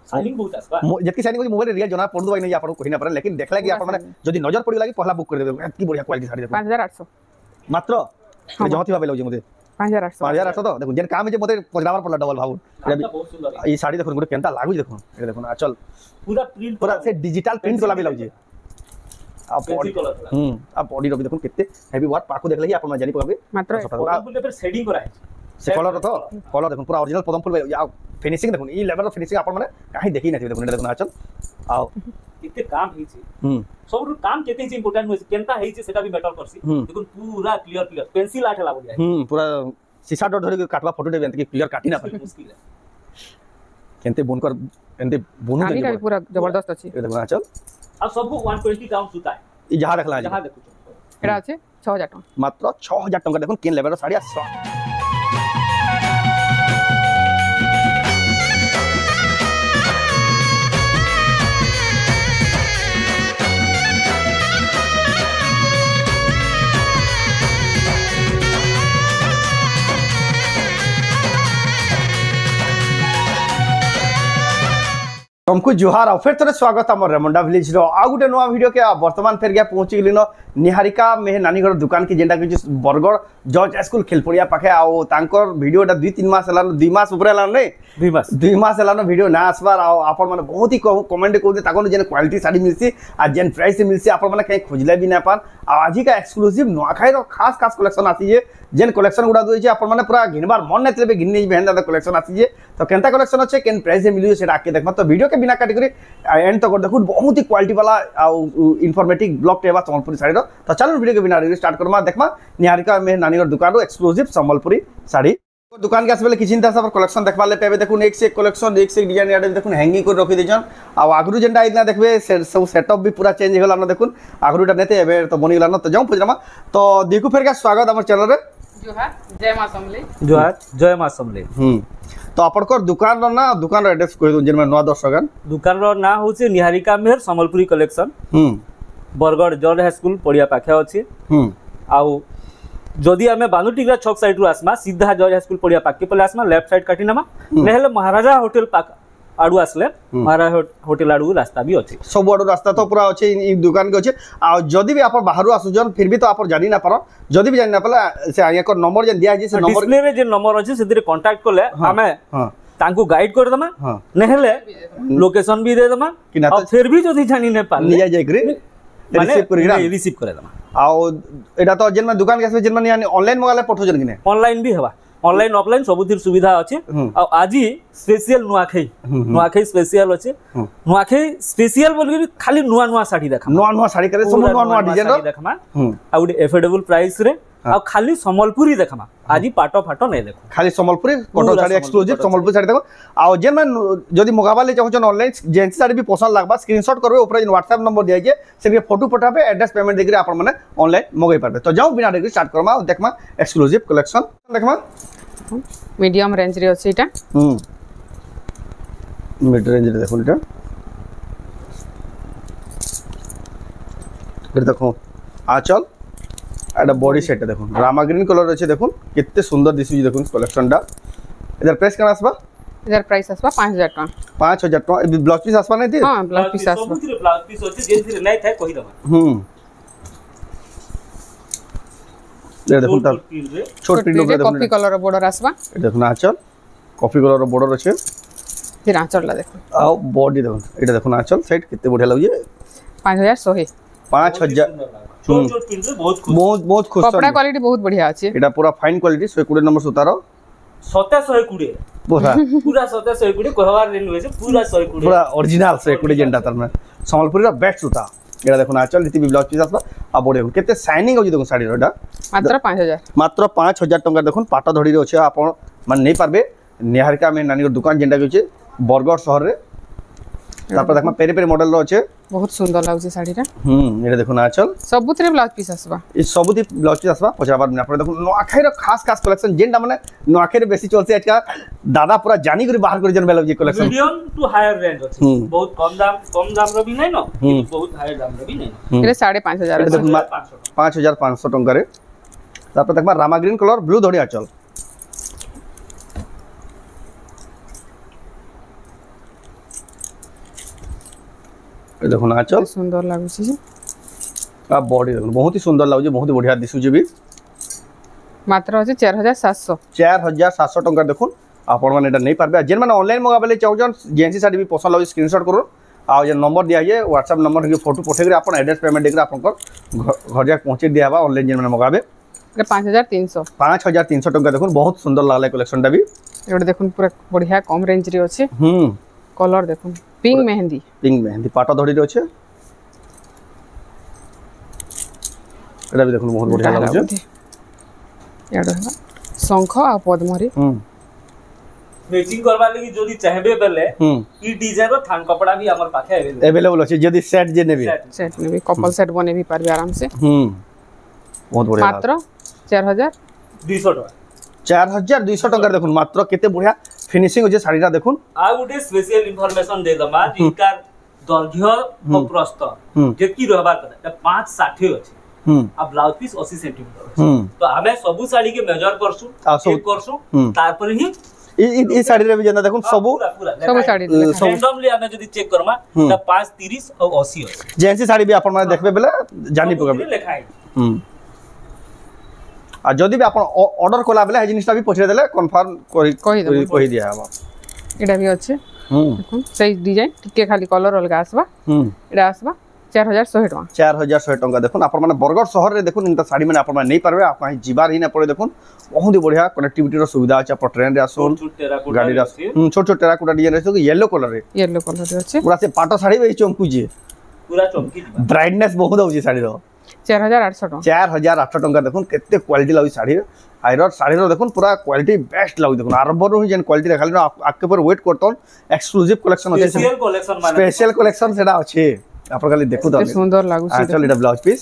Shining बहुत आसबा जति shining होची मोबाइल रियल जना पड़दो नहीं आपन कहिना पर लेकिन देखला कि आपन माने जदी नजर पड़ी लागी पहला बुक कर देबे की बढ़िया क्वालिटी साड़ी देखो 5800 मात्र जहाँ थी भाई मुझे 5800 तो देखो जेन काम जे मते पजरावर पड़ला डबल भाऊ बहुत सुंदर ई साड़ी देखो गोटे केनता लागु देखो ए देखो आचल पूरा प्रिंट पूरा से डिजिटल प्रिंट वाला भी लाउजे पेंसिल कलर अब बॉडी रो देखो केते हेवी वर्क पाको देखले ही आपन जानि पबे मात्र पदमफुल पे शेडिंग करा है से कलर तो कलर देखो पूरा ओरिजिनल पदमफुल या फिनिशिंग देखो ई लेवल फिनिशिंग आपन माने काहे देखि नै देखो देखो आचल आओ किते काम हेई छी सब काम केते छी इंपोर्टेंट होई केनता हेई छी सेटा भी मैटर करसी देखो पूरा क्लियर पेंसिल आठ लागो जाय पूरा सीसा डॉट धरि काटवा फोटो देबे कि क्लियर काटी ना पाए मुश्किल है केनते बुनकर एंते बुनु आनी का पूरा जबरदस्त अछि ए देखो आचल अब सब 120 काउंट सुता है ई जहां रखला जहां देखो एडा अछि 6000 टका मात्र 6000 टका देखो केन लेवल साड़ी आ तुमको जुहार और फिर थोड़े स्वागत आम रेमुंडा विलेज रो आ गोटे नुआ वीडियो के वर्तमान फेर गया पहुंची गलिन निहारिका मेहे नानी घर दुकान की जेंटा कि बरगड़ जज स्कूल खेलपड़िया पाखे आउ तांकर वीडियोटा 2-3 मास हलान 2 मास ऊपर हलान नै 2 मास हलान वीडियो ना आसबार आ आपन माने बहुत ही कमेंट को दे ताको जेन क्वालिटी साड़ी मिलसी आ जेन प्राइस से मिलसी आपन माने कहीं खोजले भी ना पान आ आज का एक्सक्लूसिव नुआखाई रो खास खास कलेक्शन आसी जे जेन कलेक्शन गुडा दोई जे आपन माने पूरा घिनबार मन नेतले बे घिन्नी बेहन दा कलेक्शन आसी जे तो केनता कलेक्शन अछि केन प्राइस से मिलियो सेटा आके देखमा तो वीडियो के बिना काटी करी एंड तक देखु बहुत ही क्वालिटी वाला आ इंफॉर्मेटिव ब्लॉग टेबा संबलपुरी साड़ी रो तो चलो वीडियो के बिना स्टार्ट करमा देखमा निहारिका में नानी घर दुकान रो एक्सक्लूसिव संबलपुरी साड़ी दुकान के आसबेले किछि इंता सब कलेक्शन देखबा ले पेबे देखुन एक से एक कलेक्शन एक से एक डिजाइन याडे देखुन हैंगिंग कर रखि देजन आ आगरु जेंडा इतना देखबे सब सेटअप भी पूरा चेंज होला न देखुन आगरुटा नेते एबे तो बनि गेला न तो जाऊ पुजरामा तो देखु फेर का स्वागत हमर चैनल रे जोहार जय मां समले जोहार जय मां समले तो आपनकर दुकान रो ना दुकान रो एड्रेस कहि दो जेन में नवा दर्शकन दुकान रो ना होचे निहारिका मेहर संबलपुरी कलेक्शन बरगड़ जज हाई स्कूल पड़िया पाखे अछि आउ जदि आमे बानुटिग्रा छक साइड रु आसमा सीधा जज हाई स्कूल पड़िया पाके पले आसमा लेफ्ट साइड काटिनामा नेहले महाराजा होटल पाक आडू आसले महाराजा होटल आडू रास्ता भी अछि सब आडू रास्ता तो पूरा अछि ई दुकान के अछि आ जदि भी आप बाहर आसुजन फिर भी तो आप जानि ना पारो जदि भी जानि ना पला से आया को नंबर जे दिया जे से नंबर डिस्प्ले रे जे नंबर अछि सेदिरे कांटेक्ट करले आमे तांको गाइड कर दमा नेहले लोकेशन भी दे दमा और फिर भी जदि जानि ने पाले ले जाय करे रिसीव करे दमा आ एटा तो जेन में दुकान के जेन में यानी ऑनलाइन मंगाले पठो जन किने ऑनलाइन भी हवा ऑनलाइन ऑफलाइन सबुतिर सुविधा अछि आ आजी स्पेशल नुआखाई स्पेशल अछि नुआखाई स्पेशल बोल खाली नुआ साड़ी देखा नुआ साड़ी करे सब नुआ डिजाइन रो देखमा आ गुडी एफोर्डेबल प्राइस रे आ खाली संबलपुरी देखमा आजी पाटो फाटो नै देखो खाली संबलपुरी कटो साड़ी एक्सक्लूसिव संबलपुरी साड़ी देखो आ जेन में जदी मंगाबा ले चाहछन ऑनलाइन जेंस साड़ी भी पसंद लागबा स्क्रीनशॉट करबे ऊपर जे व्हाट्सएप नंबर दिया जे से फोटो पठाबे एड्रेस पेमेंट देकरी आपन माने ऑनलाइन मंगाई परबे तो जाऊ बिना देकरी स्टार्ट करमा देखमा एक्सक्लूसिव कलेक्शन देखमा मीडियम रेंज रे अछि इटा मिड रेंज रे देखो इटा फिर देखो आचल एटा बॉडी सेट देखो रामा ग्रीन कलर अछि देखो कितने सुंदर दिसु देखो कलेक्शन डा इधर प्राइस कना आसबा इधर प्राइस आसबा 5000 टका 5000 टका ब्लाउज पीस आसबा नै थी हां ब्लाउज पीस आसबा सबुतिर ब्लाउज पीस अछि जेन नै थाय कहि दमा ले देखो त छोट प्रिंट ऊपर देखो कॉफी कलर बॉर्डर आसबा देखो ना आचल कॉफी कलर बॉर्डर अछि फिर आंचल ला देखो आ बॉडी देखो एटा देखो ना आचल सेट कितने बढ़िया लागे 5100 5000 छोट प्रिंट रे बहुत खुश कपड़ा क्वालिटी बहुत बढ़िया अछि एटा पूरा फाइन क्वालिटी 120 नंबर सुतार 720 पूरा 720 कहवार रे नुए से पूरा 120 पूरा ओरिजिनल 120 जेंटा तर में संबलपुरी रा बेस्ट सुता एटा देखो ना चल रीति भी ब्लाउज पीस आसबा आ बॉडी केते शाइनिंग होजी देखो साड़ी रोटा मात्र 5000 टका देखो पाटा धड़ी रे अछि आपण मान नै पारबे निहारिका में नानी दुकान जेंटा के अछि बरगड़ शहर रे तापर देखमा पेरे पेरे मॉडल रो अछि बहुत सुंदर लागै साड़ी रे एटा देखो ना चल सबुतरे ब्लाउज पीस आसबा ई सबुति ब्लाउज पीस आसबा पछाबार में आपण देखो नुआखाई रो खास खास कलेक्शन जेंटा माने नुआखाई रे बेसी चलसे आज का दादा पूरा जानी करी बाहर करी जन बेलो जी collection medium to higher range अछि बहुत कम दाम रो भी नै न बहुत हायर दाम रो भी नै न रे 5500 5500 टका रे तापर देखमा रामा ग्रीन कलर ब्लू धड़िया चल ये देखो आंचल केते सुंदर लागुची आ बॉडी देखो बहुत ही सुंदर लागुची बहुत बढ़िया दिसुची भी मात्र अछि 4700 4700 टंका देखो आपण माने एटा नहीं पारबे जेन माने ऑनलाइन मगाबले चाहजन जेएनसी साडी भी पसंद लागुची स्क्रीनशॉट करो आ जे नंबर दिया जे व्हाट्सएप नंबर के फोटो पठे करे आपण एड्रेस पेमेंट देकर आपण घर जा पहुंचे दियाबा ऑनलाइन जेन माने मगाबे 5300 टंका देखो बहुत सुंदर लागले कलेक्शन टा भी एटा देखुन पूरा बढ़िया कम रेंज रे अछि कलर देखुन पिंक मेहंदी पाटा धड़ी रे अछि एटा भी देखुन बहुत बढ़िया लागुची एटा शंख आ पद्मरी मैचिंग करबा लगी जदी चाहबे बेले ई डिजाइन रो थान कपड़ा भी हमर पाखे अवेलेबल अछि जदी सेट जे नेबे सेट नेबे कपल सेट बने भी पारबे आराम से बहुत बढ़िया मात्र 4200 टका 4200 टका देखुन मात्र केते बढ़िया फिनिशिंग होजे साड़ीटा देखुन आ गुटे स्पेशल इंफॉर्मेशन दे दमा जिनका दर्घ्य और प्रस्थ जेकी रहबा कथा 560 अछि आ ब्लाउज पीस 80 सेंटीमीटर तो हमें सबु साड़ी के मेजर करसु चेक करसु तारपर ही ई साड़ी रे भी जेना देखुन सब साड़ी रैंडमली हमें जदी चेक करमा त 530 और 80 अछि जेंसी साड़ी भी आपण माने देखबे बेले जानि पकबे लेखाई आ जदी भी आपण ऑर्डर कोला बेले हे जिनिसटा भी पछरे देले कंफर्म कहि दिया हबा एटा भी अछि देखुन सही डिजाइन टिके खाली कलर अलगा आसबा एटा आसबा 4100 टका 4100 टका देखुन आपण माने बरगड़ शहर रे देखुन इनता साड़ी माने आपण माने नहीं पारबे आपण जिबार ही ना पड़े देखुन बहुत ही बढ़िया कनेक्टिविटी रो सुविधा अछि आपण ट्रेन रे आसोन गाड़ी रे आसोन छोट छोट टेराकोटा डिजाइन रे येलो कलर रे अछि पूरा से पाटो साड़ी बे चमकू जे पूरा चमकी ब्राइटनेस बहुत होची साड़ी रो 4800 टका 4800 टका देखुन केते क्वालिटी लागु साड़ी आइरो साड़ी रो देखुन पूरा क्वालिटी बेस्ट लागु देखुन आरंभ रो ही जेन क्वालिटी देखाली आके पर वेट करतन एक्सक्लूसिव कलेक्शन अछि स्पेशल कलेक्शन सेडा अछि आपण खाली देखु त सुंदर लागु छी चल एटा ब्लाउज पीस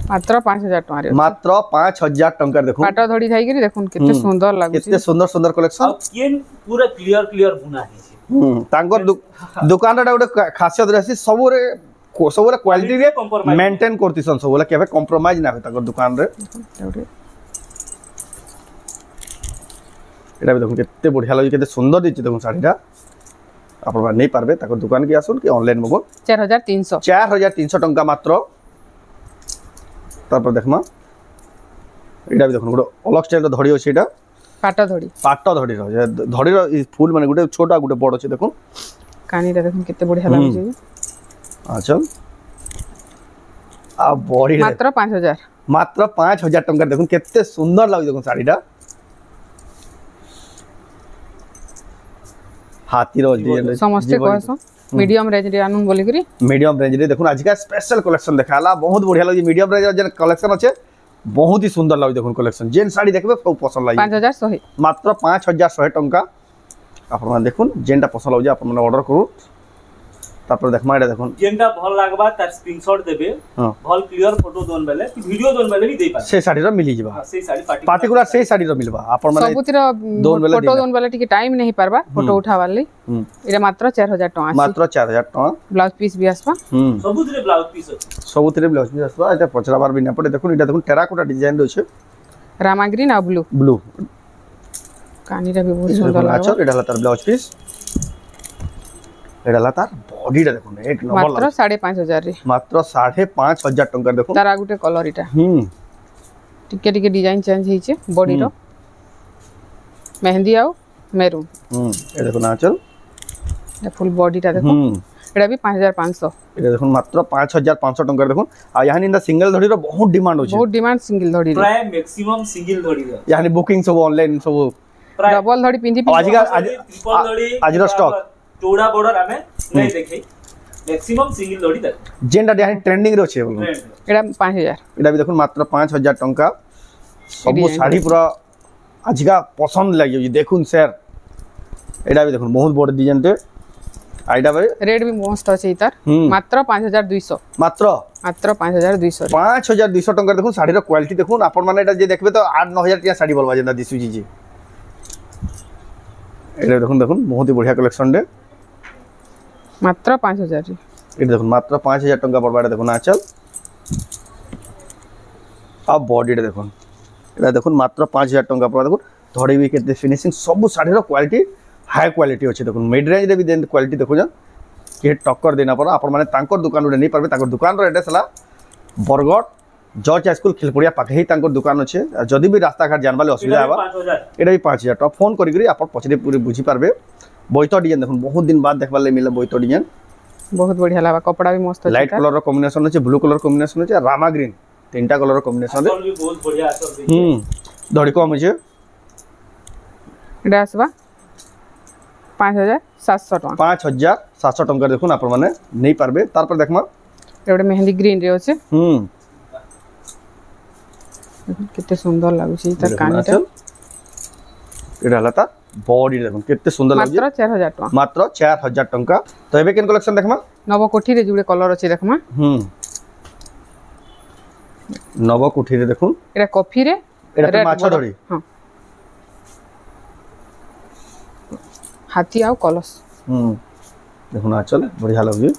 मात्र 5000 टका रे मात्र 5000 टका देखुन पाटा धड़ी थाई के देखुन केते सुंदर लागु छी केते सुंदर कलेक्शन केन पूरा क्लियर बुना है तांकर दुकान रे गोटे खासियत रहसी सबरे क्वालिटी रे मेंटेन करतिसन सबले केबे कंप्रोमाइज ना होय तांकर दुकान रे एटा भी देखुन केते बढ़िया लागि केते सुंदर दिछि देखुन साड़ीटा आपण नहीं पारबे ताकर दुकान के आसुन कि ऑनलाइन मगो 4300 टंका मात्र तापर देखमा एटा भी देखुन गोटे अलग स्टाइल रो धड़ी अछि एटा पाटा धड़ी रो धड़ी रो फुल माने गोटे छोटा गोटे बड़ अछि देखुन कानीटा देखुन केते बढ़िया लागु छी अच्छा आ बॉडी मात्र 5000 टंका देखुन केते सुंदर लागु देखुन साड़ीटा हाथी रो डिजाइन समस्त कहसो मीडियम रेंज रे आनुन बोली करी मीडियम रेंज रे देखुन आज का स्पेशल कलेक्शन देखाला बहुत बढ़िया लागि मीडियम रेंज जे कलेक्शन अछि बहुत ही सुंदर लागि देखुन कलेक्शन जेन साड़ी देखबे सब पसंद लागि 5100 मात्र 5100 टंका आपण देखुन जेनटा पसंद लाग जे आपण ऑर्डर करू तापर देखमा एटा देखुन जेनटा भल लागबा तार स्क्रीनशॉट देबे भल क्लियर फोटो दोन बेले कि वीडियो दोन बेले भी देई पा से साड़ी रो मिली जिबा से साड़ी पार्टिकुलर से साड़ी रो मिलबा आपण माने सबुतिर फोटो दोन बेले टिके टाइम नहीं पारबा फोटो उठावाली एटा मात्र 4000 टका मात्र 4000 टका ब्लाउज पीस भी आसबा सबुतिर ब्लाउज पीस अछि सबुतिर ब्लाउज पीस आसबा एटा पचरा बार भी ना पड़े देखुन एटा देखुन टेराकोटा डिजाइन रो छै रामा ग्रीन आ ब्लू कानीटा भी बहुत सुंदर लागो एटा ला तार ब्लाउज पीस एटा ला तार बॉडीटा देखुन एक नंबर मात्र 5500 रे मात्र 5500 टका देखुन तार आगुटे कलर इटा टिके टिके डिजाइन चेंज हिचे बॉडी रो मेहंदी आउ मेरून ए देखुन आचल ए फुल बॉडीटा देखुन एटा भी 5500 एटा देखुन मात्र 5500 टका देखुन आ यानी इंदा सिंगल धड़ी रो बहुत डिमांड होचे बहुत डिमांड सिंगल धड़ी रो प्राय मैक्सिमम सिंगल धड़ी रो यानी बुकिंग सब ऑनलाइन सब डबल धड़ी पिंदी ट्रिपल धड़ी आज रो स्टॉक चौड़ा बॉर्डर हमें नहीं देखै मैक्सिमम सिंगल धड़ी देख जेंडा यानी ट्रेंडिंग रो छे एटा 5000 एटा भी देखुन मात्र 5000 टका सब साड़ी पूरा आजिका पसंद लागि देखुन सर एटा भी देखुन बहुत बड़ डिजाइन ते आइडा भाई रेट भी मस्त अछि इतार मात्र 5200 मात्र 5200 टका देखुन साड़ी रो क्वालिटी देखुन आपण माने एटा जे देखबे तो 8-9000 टिया साड़ी बोलबा जेना दिसु जी एटा देखुन बहुत ही बढ़िया कलेक्शन दे मात्र 5000 रे एटा देखुन मात्र 5000 टका पड़बा देखुन आचल आ बॉडी देखुन एटा देखुन मात्र 5000 टका पड़बा देखुन धड़ी भी केते फिनिशिंग सब साड़ी रो क्वालिटी हाई क्वालिटी अछि देखुन मिड रेंज रे भी देन क्वालिटी देखु जा के टक्कर देना पर आपण माने तांकर दुकान रे नहीं पारबे तांकर दुकान रो एड्रेस हला बरगड़ जॉर्ज हाई स्कूल खेलपड़िया पाखे ही तांकर दुकान अच्छे जदि भी रास्ता घाट जानबाले असुविधा हेबा एटा भी 5000 टका फोन करी करी आपण पछरे पूरी बुझी पारबे बोइतो डिजाइन देखुन बहुत दिन बाद देखबा ले मिले बोइतो डिजाइन बहुत बढ़िया लावा कपड़ा भी मस्त अछि लाइट कलर रो कॉम्बिनेशन अछि ब्लू कलर कॉम्बिनेशन अछि रामा ग्रीन तीनटा कलर रो कॉम्बिनेशन भी बहुत बढ़िया आसर धड़ी कम अछि एटा आसबा 5700 टका 5700 टका देखुन आपण माने नहीं पारबे तार पर देखमा एबे मेहंदी ग्रीन रे अछि कितने सुंदर लागुछि त कानीटा एटा हलाता बॉडी देखुन कितने सुंदर लागुछि मात्र 4000 टका मात्र 4000 टका तो एबे केन कलेक्शन देखमा नव कोठी रे जुड़े कलर अछि देखमा नव कोठी रे देखुन एटा कॉफी रे एटा माछा धड़ी हां हाथी आउ कलश देखुन आचल बढ़िया लागुछि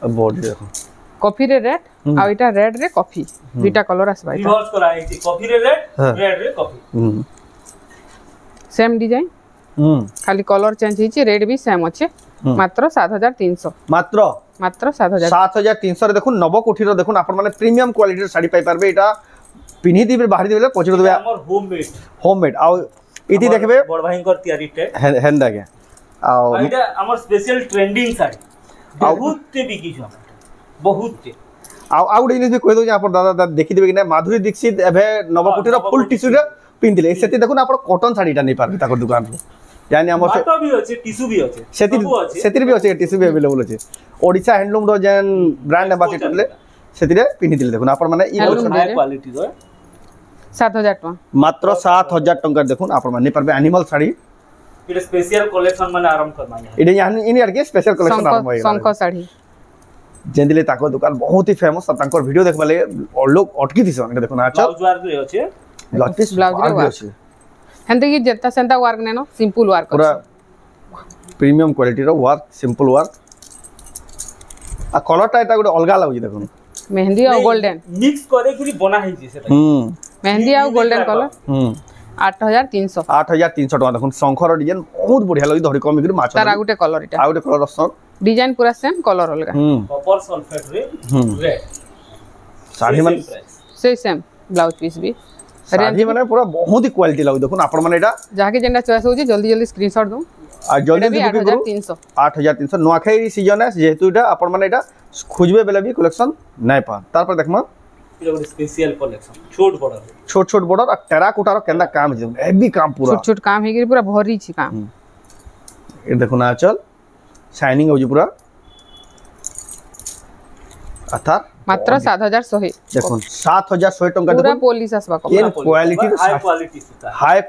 अब बॉडी देखो कॉफी रे रेड आ इटा रेड रे कॉफी दुटा कलर आसबा इटा रिवर्स करा है कॉफी रे रेड रे कॉफी सेम डिजाइन खाली कलर चेंज हिची रेड भी सेम अछि मात्र 7300 मात्र 7300 रे देखुन नव कोठी रो देखुन आपण माने प्रीमियम क्वालिटी रे साड़ी पाई परबे एटा पिन्ही दिबे बाहर दिबे पछरो दिबे हमर होममेड आ इति देखबे बड़ भाईंकर तयारी टे हेंदा के आ एटा हमर स्पेशल ट्रेंडिंग साड़ी बहुत बिकी छ बहुत आउ जिनिस भी कह दो आप दादा देखी देबे कि ना माधुरी दीक्षित एबे नवकोटी रो फुल टिश्यू रे पिंदिले सेति देखुन आप कॉटन साड़ीटा नहीं पारबे ताकर दुकान रे यानी हमर माता भी अछि टिश्यू भी अछि सेति भी अछि टिश्यू भी अवेलेबल अछि ओडिसा हैंडलूम रो जेन ब्रांड एम्बेसडर ले सेति रे पिनि दिले देखुन आप माने ई हाई क्वालिटी रो 7000 टका मात्र 7000 टका देखुन आप माने पारबे animal sari it special collection माने आरंभ करना है इडे यानी इन यार के स्पेशल कलेक्शन आरंभ होई शंख साड़ी जेंदिले ताको दुकान बहुत ही फेमस तांकर वीडियो देखबाले लोग अटकी दिसन देखो ना अच्छा ब्लाउज वर्क रे अछि ब्लाउज रे अछि हंदे की जत्ता सेंता वर्क नेनो सिंपल वर्क पूरा प्रीमियम क्वालिटी रो वर्क सिंपल वर्क आ कलरटा एटा गुड अलगा लागु देखो मेहंदी और गोल्डन मिक्स करे कि बना है जे सेटा मेहंदी और गोल्डन कलर 8300 टका देखो शंखर डिजाइन बहुत बढ़िया लगी धड़ी कम कर माछ तार आगुटे कलर इटा आगुटे कलर ऑप्शन डिजाइन पूरा सेम कलर अलगा कॉपर सल्फेट रे रेड साड़ी मन से सेम ब्लाउज पीस भी साड़ी माने पूरा बहुत ही क्वालिटी लागु देखो आपण माने एटा जाके जेंडा चॉइस होजी जल्दी जल्दी स्क्रीनशॉट दो आ जल्दी बुकिंग करू 8300 नोआखाई सीजन है जेहेतु एटा आपण माने एटा खोजबे बेले भी कलेक्शन नै पा तार पर देखमा इटा स्पेशल कलेक्शन छोट बॉर्डर आ टेराकोटा रो केंदा काम जे हेवी काम पूरा छोट काम हे गिरी पूरा भरी छी काम ए देखो ना चल शाइनिंग होजी पूरा अथा मात्र 7100 देखो 7100 टका पूरा पॉलिश आसबा कपड़ा क्वालिटी हाई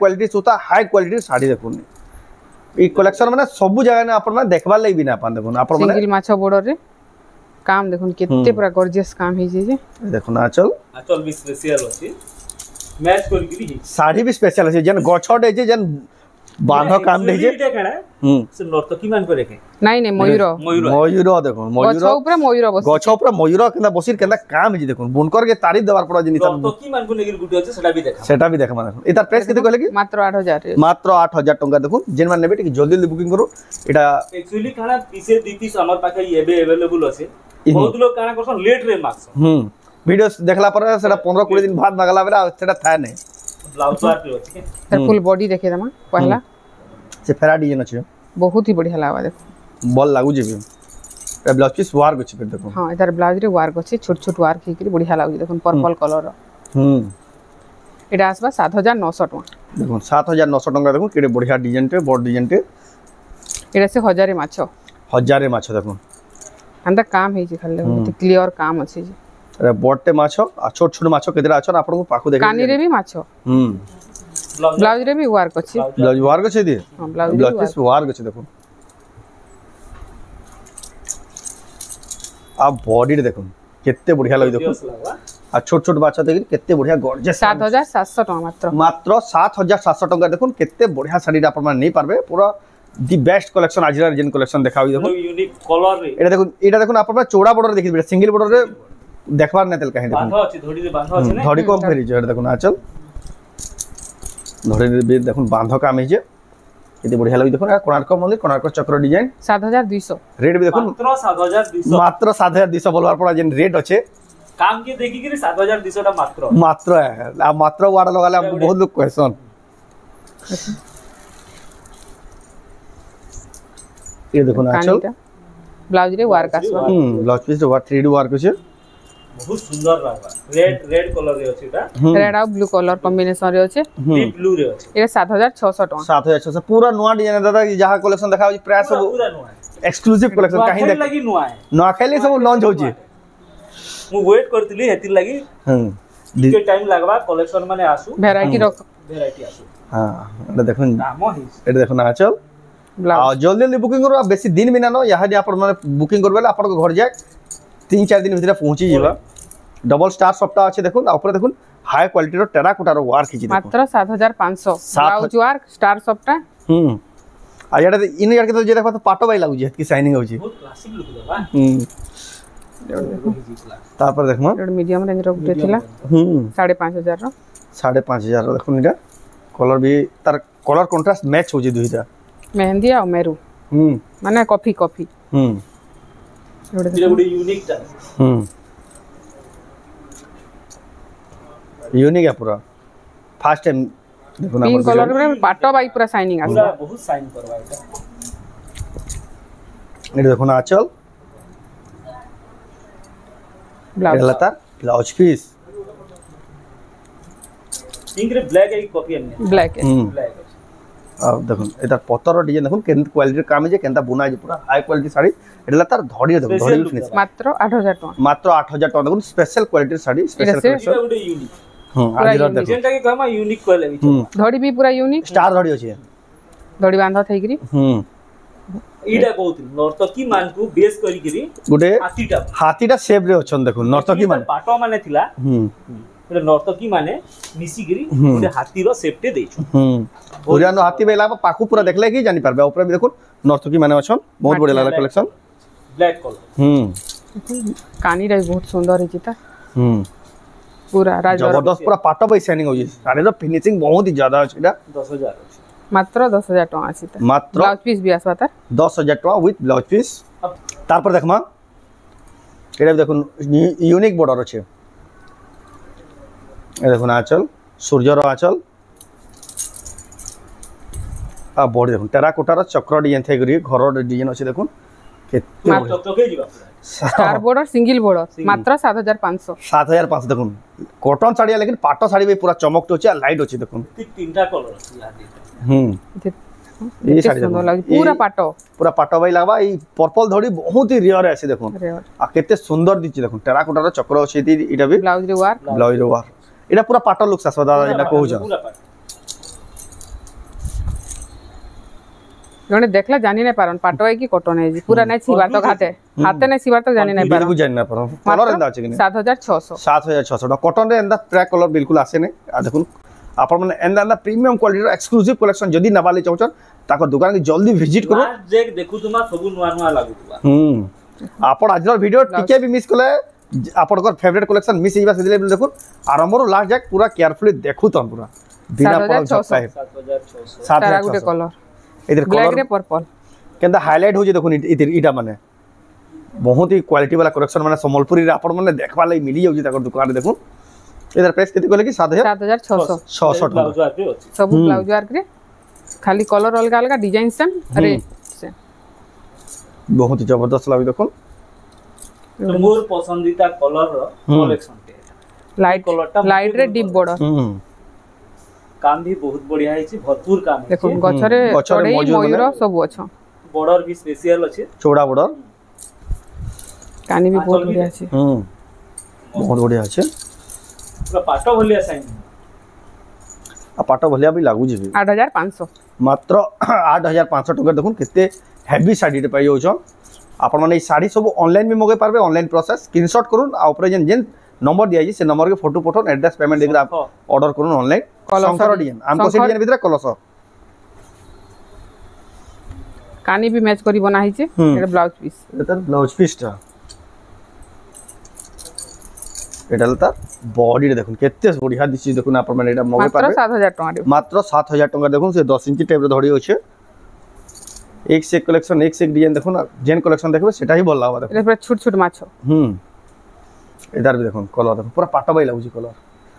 क्वालिटी साड़ी देखो ई कलेक्शन माने सब जगह ने अपन देखबा लई भी ना पान देखो अपन माने सिंगल माछा बॉर्डर रे काम देखो कितने पूरा गॉर्जियस काम हे जे देखो ना चल भी स्पेशल अछि मैच कर के भी साड़ी भी स्पेशल अछि जन गछड जे जन बांधो काम दे जे से नर्तकी मान करे के नहीं मयूर देखो मयूर ऊपर मयूर बस गछ ऊपर मयूर केना बसिर केना काम जे देखो बुनकर के तारीफ देबार पड़ा जिनि नर्तकी मान को नेगिर गुटी अछि सेटा भी देखा देखो इतार प्राइस केते कहले कि मात्र 8000 टका देखो जेन मान नेबे जल्दी जल्दी बुकिंग करू एटा एक्चुअली खाना पीसे दी पीस हमर पाखे एबे अवेलेबल अछि बहुत लोग काना करसन लेट रे मार्क्स वीडियो देखला पर सेटा 15 20 दिन बाद मगला बेरा सेटा था नै ब्लाउज वर्क रे अछि सर फुल बॉडी देखे दमा पहला से फेरा डिजाइन अछि बहुत ही बढ़िया लावा देखो बॉल लागु जेबे ए ब्लाउज पीस वर्क अछि फिर देखो हां इधर ब्लाउज रे वर्क अछि छोट वर्क हे कि बढ़िया लागु देखो पर्पल कलर एटा आसबा 7900 टका देखो 7900 टका देखो केडे बढ़िया डिजाइन टे बॉड डिजाइन टे एटा से हजारे माछो देखो अंदर काम हे जे खाली क्लियर काम अछि जे अरे बॉडटे माछो आ छोट छोट माछो केदरा अछन आपन को पाखु देखे कानी रे भी माछो ब्लाउज रे भी वर्क अछि ब्लाउज वर्क अछि दे हां ब्लाउज पीस वर्क अछि देखो आ बॉडी रे देखो केते बढ़िया लगे देखो आ छोट छोट माछो देखि केते बढ़िया गॉर्जियस 7700 टका मात्र 7700 टका देखो केते बढ़िया साड़ी आपन मान नहीं पारबे पूरा दी बेस्ट कलेक्शन आज जेन कलेक्शन देखाबी देखो यूनिक कलर रे एटा देखो आपन चौड़ा बॉर्डर देखि सिंगल बॉर्डर रे देखबार नेतल कहीं देखो बांधा अछि धोड़ी रे बांधा अछि ने धोड़ी कम फेरी जे देखो ना चल धोड़ी रे देखो बांधा काम है जे केते बढ़िया लगी देखो कोणार्क मंदिर कोणार्क चक्र डिजाइन 7200 रेट भी देखो मात्र 7200 बोलवार पड़ा जेन रेट अच्छे काम के देखी कि 7200 टा मात्र मात्र है आ मात्र वार्ड लगाले हमको बहुत लोग क्वेश्चन ये देखो ना चल ब्लाउज रे वर्क आसवा blouse piece work 3D work छै बहुत सुंदर लागबा रेड कलर रे अछि ता रेड और ब्लू कलर कॉम्बिनेशन रे अछि डीप ब्लू रे अछि ये 7600 टका 7600 पूरा नया डिजाइन दादा जहां कलेक्शन देखा प्राय सब पूरा नुआ है एक्सक्लूसिव कलेक्शन काहे देख लगी नुआ है ना खेले सब लॉन्च हो छी मु वेट करतली हेति लगी के टाइम लागबा कलेक्शन माने आसु वैरायटी आसु हां एटा देखन नाम है एटा देखो ना चल आ जल्दी जल्दी बुकिंग करो बेसी दिन बिना न यहां जे आपण माने बुकिंग करबेला आपण घर जाय 3-4 दिन भीतर पहुंची जीवा डबल स्टार सप्ताह अच्छे देखो ऊपर देखो हाई क्वालिटी रो टेराकोटा रो वर्क हिची देखो मात्र 7500 ब्लाउज वर्क स्टार सप्ताह आ याडा इन यार के तो जे देखो तो पाटो बाई लागु जे की शाइनिंग होची बहुत क्लासिक लुक देबा तापर देखमा रेड मीडियम रेंज रो गुटे थिला 5500 रो 5500 रो देखो निटा कलर भी तार कलर कंट्रास्ट मैच होची दुईटा मेहंदी आ मेरू माने कॉफी ये बड़ी यूनिक टा यूनिक है पूरा फर्स्ट टाइम देखो ना पिंक कलर में पाटो बाई पूरा शाइनिंग पूरा आसा बहुत शाइन करवा है ये देखो ना चल ब्लाउज लता ब्लाउज पीस पिंक रे ब्लैक है कॉपी हमने ब्लैक है ब्लैक अब देखो एटा पत्तर डिजाइन देखो केन क्वालिटी काम जे केनता बुना जे पूरा हाई क्वालिटी साड़ी एटा तार धड़ी देखो धड़ी फिनिश मात्र 8000 टका मात्र 8000 टका देखो special quality sari special collection बड़ी यूनिक आज देखो जेंटा के कहमा यूनिक कहले धड़ी भी पूरा यूनिक स्टार धड़ी अछि धड़ी बांधा थई गरी इडा कहउती नर्तकी मान को बेस करी गरी गुटे हाथीटा शेप रे अछन देखो नर्तकी मान पाटो माने थिला नर्तकी माने मिसी गिरी गोटे हाथी रो सेफ्टी देछु पूरा न हाथी बेला पाखु पूरा देखले कि जानि पारबे ऊपर भी देखो नर्तकी माने अछन बहुत बढ़िया लागला कलेक्शन ब्लैक कलर कानी रे बहुत सुंदर है चिता पूरा जबरदस्त पूरा पाटो पे शाइनिंग हो जी साड़ी रो फिनिशिंग बहुत ही ज्यादा अछि एटा 10000 मात्र 10000 टका आसीता मात्र ब्लाउज पीस भी आसबा तार 10000 टका विथ ब्लाउज पीस तार पर देखमा एटा देखो यूनिक बॉर्डर अछि ए देखो ना आंचल सूर्य रो आंचल आ बॉडी देखो टेराकोटा रो चक्र डिजाइन थे गरी घर डिजाइन अछि देखो केते टकटके जीवा स्टार बॉर्डर सिंगल बॉर्डर मात्र 7500 7500 देखो कॉटन साड़ी लेकिन पाटो साड़ी भी पूरा चमक तो अछि लाइट अछि देखो तीनटा कलर अछि ये साड़ी सुंदर लागे पूरा पाटो बाई लागबा ई पर्पल धड़ी बहुत ही रियर अछि देखो आ केते सुंदर दिछि देखो टेराकोटा रो चक्र अछि इटा भी ब्लाउज रे वर्क एटा पूरा पाटो लुक सासवा दादा जेना कहू छ जने देखला जानि नै पारन पाटो है कि कॉटन है जी पूरा नै सिबार तो हाथे नै सिबार तो जानि नै पारन बिल्कुल जानि नै पारन कलर एंदा अछि कि 7600 कॉटन रे एंदा ट्रैक कलर बिल्कुल आसे नै आ देखुन आपण माने एंदा प्रीमियम क्वालिटी रो एक्सक्लूसिव कलेक्शन जदी नबाली चाहछन ताको दुकान के जल्दी विजिट करो जे देखु तुमा सब नुआ लागुतबा आपण आजर वीडियो टिके भी मिस कले आपनकर फेवरेट कलेक्शन मिस हिबा से दिले देखो आरंभ रो लास्ट जाक पूरा केयरफुली देखु तन पूरा बिना पल झपकाए 7600 गुटे कलर इधर ब्लैक रे पर्पल केंदा हाईलाइट हो जे देखो इधर इटा माने बहुत ही क्वालिटी वाला कलेक्शन माने संबलपुरी रे आपण माने देखबा लई मिली जाउ जे ताकर दुकान रे देखो इधर प्राइस केते कहले कि 7600 ब्लाउज वर्क रे अछि सब ब्लाउज वर्क रे खाली कलर अलग अलग डिजाइन सेम रेट सेम बहुत ही जबरदस्त लागे देखो तो मोर पसंदीदा कलर रो कलेक्शन ते लाइट रे डीप बॉर्डर काम भी बहुत बढ़िया है भरपूर काम है देखो गछरे चढ़ई मयूर सब अच्छा बॉर्डर भी स्पेशल अछि चौड़ा बॉर्डर कानी भी बहुत बढ़िया अछि बहुत बढ़िया अछि पूरा पाटो भलिया साइन आ पाटो भलिया भी लागु जे 8500 मात्र 8500 टका देखुन केते हेवी साड़ी रे पाइ होछ आपण माने ई साड़ी सब ऑनलाइन भी मगे पारबे ऑनलाइन प्रोसेस स्क्रीनशॉट करून आ ऊपर जेन नंबर दिया जी से नंबर के फोटो पठोन एड्रेस पेमेंट देकर आप ऑर्डर करून ऑनलाइन शंकर डिजाइन हमको से डिजाइन भीतर कलस कानी भी मैच करी बना हिचे एटा ब्लाउज पीस एटा ब्लाउज पीस ता एटा लता बॉडी रे देखुन केते बढ़िया दिछि देखुन आपण माने एटा मगे पाबे मात्र 7000 टका मात्र 7000 टका देखुन से 10 इंच टाइप रे धड़ी होछे एक से एक कलेक्शन एक से एक डिजाइन देखो ना जेन कलेक्शन देखबे सेटा ही बोलला देखो এটা পুরো ছোট ছোট মাছ इधर भी देखो कलर देखो पूरा पाटा बाई लागुची कलर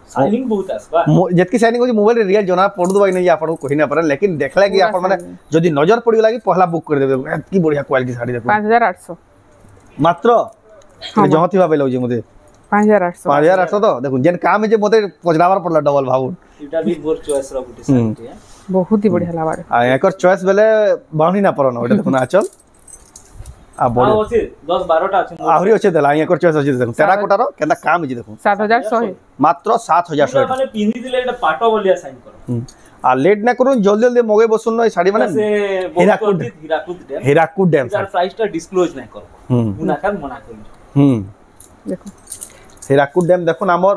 शाइनिंग बहुत आसबा जेतकी शाइनिंग होची मोबाइल रे रियल जना पड़ दबाई नहीं आपण को कहि ना पर लेकिन देखला कि आपण माने जदी नजर पड़ी लागी पहला बुक कर देबे की बढ़िया क्वालिटी साड़ी देखो 5800 मात्र जहती भाबे लागुची मते 5800 तो देखो जेन काम जे मते पजरावर पड़ला डबल भाऊ एटा भी मोर चॉइस रो गुटी साड़ी है बहुत ही बढ़िया लाबार आ एकर चॉइस बेले बाउनी ना परन ओटा देखो ना चल आ बड़ আছে 10 12টা আছে आहुरी আছে देला एकर चॉइस আছে देखो टेराकोटा रो केदा काम जे देखो 7100 मात्र 7100 মানে পিন্ধি দিলে এটা পাটো বলিয়া সাইন করো आ लेट ना करून जल्दी जल्दी मगे बसुन न साड़ी माने से हीराकुद हीराकुद डैम তার প্রাইসটা ডিসক্লোজ নাই করব মুনাখান মনা করি देखो हीराकुद डैम देखो हमर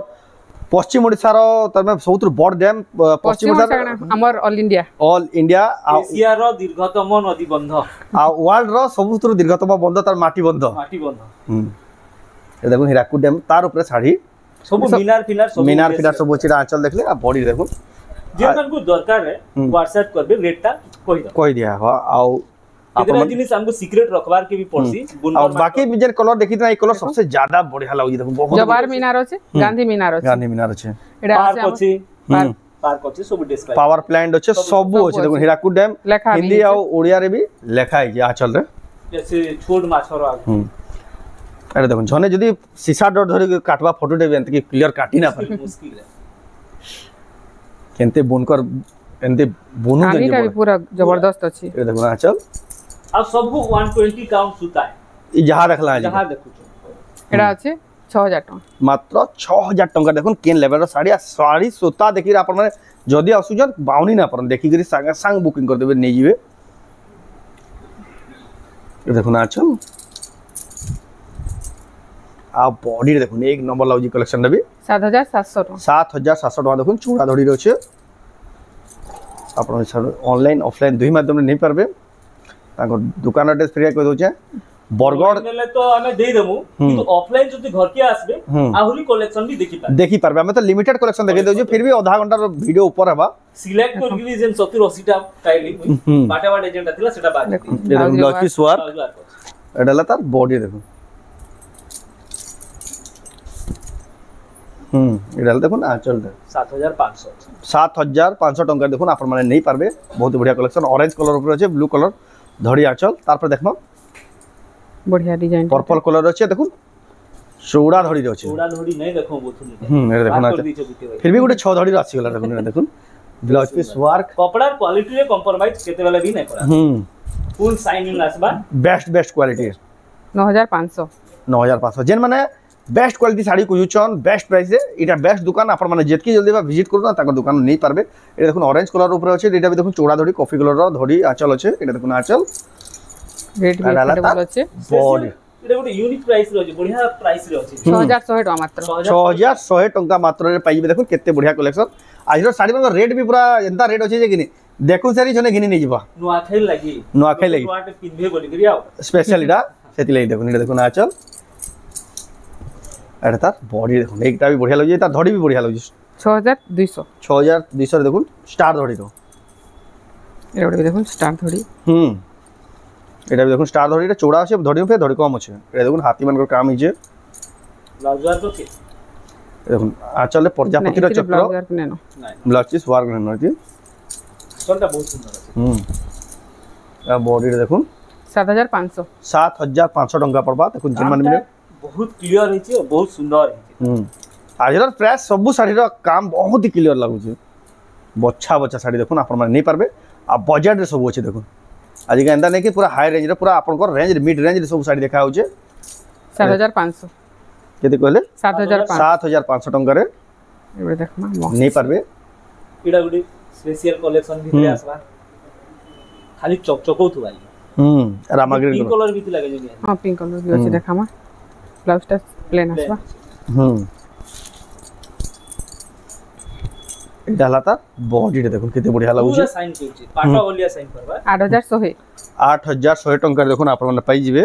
पश्चिम ओडिसा रो तमे सबुत बड़ डैम पश्चिम ओडिसा हमर ऑल इंडिया एशिया रो दीर्घतम नदी बंध आ वर्ल्ड रो सबुत दीर्घतम बंध तार माटी बंध ए देखो हीराकुद डैम तार ऊपर साड़ी सब मीनार फिनार सब अछि आंचल देखले आ बॉडी देखो जे तनको दरकार है व्हाट्सएप करबे रेटटा कहि दिया हो आउ इतना जिनिस हमको सीक्रेट रखवार के भी पड़सी और बाकी बिजन कलर देखि ना ई कलर सबसे ज्यादा बढ़िया लागी देखो बहुत जवाहर मीनार আছে गांधी मीनार আছে এটা আছে पार्क আছে सब डिस्प्ले पावर प्लांट আছে सब আছে देखो हीराकुद डैम हिंदी और ओडिया रे भी लिखा है जे आंचल रे जैसे छोट माछर अरे देखो जने जदी सीसा डट धरि काटवा फोटो देबे एंत की क्लियर काटी ना पारे मुश्किल है केनते बुनकर एंते बुनु आगे का भी पूरा जबरदस्त अछि ए देखो आंचल अब सबको 120 काउंट सूता है ई जहां रखला है जहां देखो एड़ा আছে 6000 टका मात्र 6000 टका देखो केन लेवल रो साड़ी सूता देखि आपन माने जदी असुजन बाउनी ना परन देखि करी संग बुकिंग कर देबे नै जिवे ए देखो ना आंचल आ बॉडी देखो एक नंबर लाउजी कलेक्शन रे भी 7700 टका देखो चूड़ा धड़ी रो छे आपण ऑनलाइन ऑफलाइन दुई माध्यम नहीं पारबे ताको दुकान एड्रेस फ्री कह दोचे बरगड़ नेले तो हमें दे देमु किंतु ऑफलाइन जति घर के आसबे आहुरी कलेक्शन भी देखि पारबे हमें तो लिमिटेड कलेक्शन देखि दोजे फिर भी आधा घंटा रो वीडियो ऊपर हबा सिलेक्ट कर गिली जेन 70 80 टा टाइली बाटे बाटे जेंटा थिला सेटा बाकी ये देखो ब्लाउज पीस वर्क एडला तार बॉडी देखो एडला देखो ना आंचल 7500 टका देखो आपण माने नहीं पारबे बहुत बढ़िया कलेक्शन ऑरेंज कलर ऊपर আছে ब्लू कलर धड़ी आंचल तार पर देखनो बढ़िया डिजाइन पर्पल कलर আছে देखो चौड़ा धड़ी रे আছে चौड़ा धड़ी नहीं देखो बोथुनी ए देखो ना फिर भी गोटे 6 धड़ी रो आसी गला देखो देखो ब्लाउज पीस वर्क कपड़ा क्वालिटी रे कंप्रोमाइज केते वाला भी नहीं करा फुल शाइनिंग आसबा बेस्ट क्वालिटी 9500 जेन माने बेस्ट क्वालिटी साड़ी को यूचन बेस्ट प्राइस रे इटा बेस्ट दुकान आपण माने जेतकी जल्दी बा विजिट करू ना ताको दुकान नहीं पारबे ए देखो ऑरेंज कलर ऊपर अछि एटा भी देखो चौड़ा धड़ी कॉफी कलर रो धड़ी आंचल अछि एटा देखो आंचल रेट भी अफोर्डेबल अछि बॉडी एटा गोटे यूनिक प्राइस रो अछि बढ़िया प्राइस रो अछि 6100 टका मात्र 6100 टका मात्र रे पाइबे देखो केते बढ़िया कलेक्शन आज रो साड़ी में रेट भी पूरा एंता रेट अछि जे किनी देखु सारी जने घिनी नहीं जीवा नुआखाई लागि नुआटे पिनबे बोली करिया स्पेशल इडा सेति लई देखो निडा देखो ना आंचल एटा तार बॉडी देखो एकटा भी बढ़िया लगे तार धड़ी भी बढ़िया लगे 6200 देखो स्टार धड़ी रो एटा भी देखो स्टार धड़ी एटा भी देखो स्टार धड़ी रे चौड़ा আছে धड़ी पे धड़ी कम আছে एटा देखो हाथी मन को काम हिजे ब्लाउजर तो के देखो आंचल प्रजापति रो चक्र ब्लाउजर ने नो ब्लाउज पीस वर्क ने नो सोलटा बहुत सुंदर আছে आ बॉडी रे देखो 7500 टका पड़बा देखो जिन मन मिले बहुत क्लियर है छी बहुत सुंदर है आजर प्राइस सब साड़ी रो काम बहुत ही क्लियर लागु छै बच्चा साड़ी देखो आपण माने नहीं पारबे आ बजट रे सब अछि देखो आज के एंदा नहीं कि पूरा हाई रेंज रे पूरा आपण को रेंज मिड रेंज रे सब साड़ी देखा हो छै 7500 केते कहले 7500 टका रे एबे देखमा नहीं पारबे इडा गुडी स्पेशल कलेक्शन भी आसबा खाली चकचकौथु भाई रामाग्री पिंक कलर भी लागे जे हां पिंक कलर भी अछि देखामा ब्लाउज टा प्लेन आसबा डाला ता बॉडी रे देखो केते बढ़िया लागु छै साइन करछि पाटा ओलिया साइन करबा 8100 टका देखो आपण माने पाई जिवे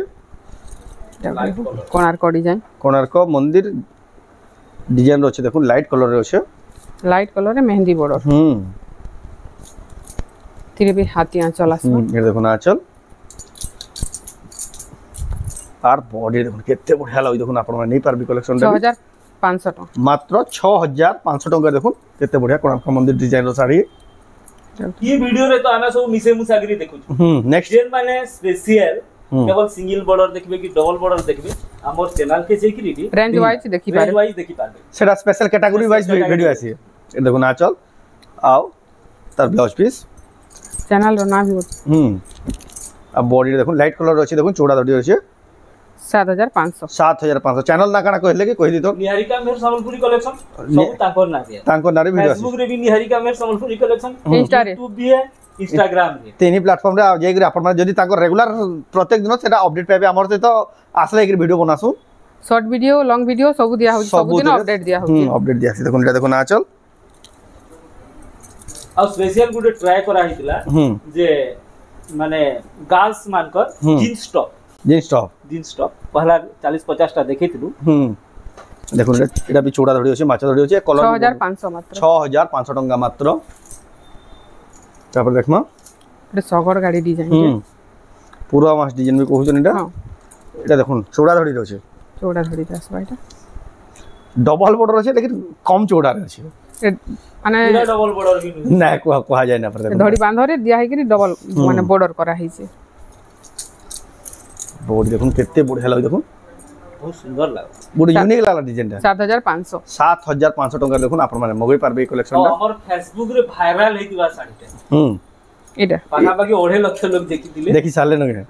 कोणार्क मंदिर डिजाइन रोचे देखो लाइट कलर रे छै लाइट कलर रे मेहंदी बॉर्डर तिरे भी हाथी आंचल आसबा ये देखो ना आंचल আর বডি দেখুন কেতে বঢ়িয়া লাগুଛି দেখুন আপনারা নেই পারবি কলেকশন 6500 টাকা মাত্র 6500 টাকা দেখুন কেতে বঢ়িয়া কোଣାର୍କ মন্দির ডিজাইনর শাড়ি ये वीडियो रे तो आमे सब मिसे मुसागरी देखु नेक्स्ट जेन माने स्पेशल केवल सिंगल बॉर्डर देखबे कि डबल बॉर्डर देखबे हमर चैनल के जेकी रीडी रेंज वाइज देखि पारे रेंज वाइज देखि पारे সেটা স্পেশাল ক্যাটাগরি ওয়াইজ ভিডিও আছে এই দেখুন আঁচল আও তার ব্লাউজ পিস চ্যানেল র নাম আর বডি দেখুন লাইট কালার আছে দেখুন চৌড়া দড়ি আছে 7500 7500 চ্যানেল না কানা কইলে কি কই দিত निहारिका मेर संबलपुरी कलेक्शन सब ताकर ना दिया तांको नारे वीडियो फेसबुक रे भी निहारिका मेर संबलपुरी कलेक्शन इंस्टा रे यूट्यूब भी है इंस्टाग्राम रे तीन ही प्लेटफॉर्म रे जाई कि अपन जदी ताको रेगुलर प्रत्येक दिन सेटा अपडेट पाबे हमर से तो आसले एक वीडियो बनासु शॉर्ट वीडियो लॉन्ग वीडियो सब दिया हो सब दिन अपडेट दिया हो अपडेट दिया से देखुन देखुन आचल आ स्पेशल गुडे ट्राई करा हितला जे माने गर्ल्स मानकर जींस टॉप पहला 40 50 टा देखैतिलु देखुन एटा भी चौड़ा धड़ी होचे माछा धड़ी होचे कलर 6500 मात्र 6500 टंका मात्र तापर देखमा एटा सगर गाड़ी डिजाइन पूरा मास डिजाइन भी कहउछन एटा एटा देखुन चौड़ा धड़ी होचे चौड़ा धड़ी आसबा एटा डबल बॉर्डर होचे लेकिन कम चौड़ा रे होचे माने पूरा डबल बॉर्डर भी ना कोहा जाय ना पर धड़ी बांधरे दिया है कि डबल माने बॉर्डर करा हिचे बॉडी देखुन केते बढ़िया लाग देखुन बहुत सुंदर लाग बड़ी यूनिक लागला डिजाइन 7500 टंका देखुन आपन माने मगई पारबे कलेक्शन दा हमर फेसबुक रे वायरल हेतिबा साडीटा एटा पाखा बाकी 2.5 लाख लोग देखिथिले देखि साले नगे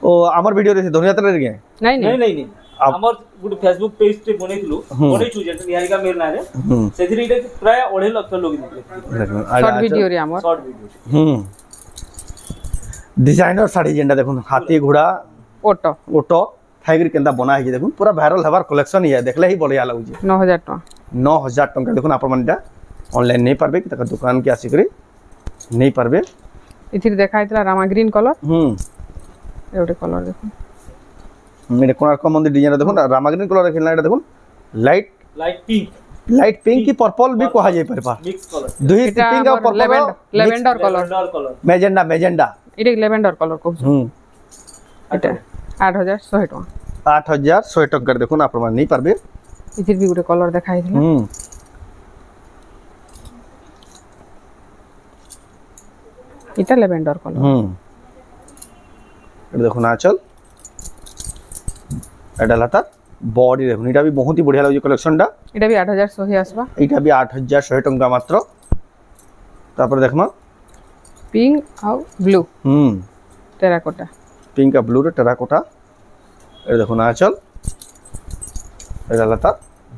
ओ हमर वीडियो रे धनियात्रा रे गे नहीं हमर गुड फेसबुक पेज ते बनेथिलु बनेछु जे निहारिका मेर ना रे सेथिरे इटा प्राय 2.5 लाख लोग देखिले शॉर्ट वीडियो रे हमर शॉर्ट वीडियो डिजाइनर साड़ी जेंडा देखुन हाथी घोड़ा ओटो थाइगर केंदा बना है देखुन पूरा वायरल हबार कलेक्शन ये देखले ही बढ़िया लागु 9000 टका 9000 टका देखुन आपन मानटा ऑनलाइन नहीं पारबे कि तक दुकान के आसी करी नहीं पारबे इथिर देखाइतला रामा ग्रीन कलर एवडे कलर देखुन मेरे कोणार्क मंदिर डिजाइन देखुन रामा ग्रीन कलर खेलना एटा देखुन लाइट पिंक की पर्पल भी कहा जाय परबा मिक्स कलर दुही पिंक और पर्पल लेवेंडर कलर मेजेंडा इटे लेवेंडर कलर को एटा 8100 टका 8100 टका देखुन आपन मान नहीं पारबे इथिर भी गुटे कलर देखाइतला इटा लेवेंडर कलर एटा देखुन आचल एटा लाता बॉडी देखुन एटा भी बहुत ही बढ़िया लागो कलेक्शन दा एटा भी 8100 ही आसबा एटा भी 8100 टका मात्र तापर देखमा पिंक और ब्लू टेराकोटा पिंक और ब्लू रे टेराकोटा ए देखुन आचल एटा लाता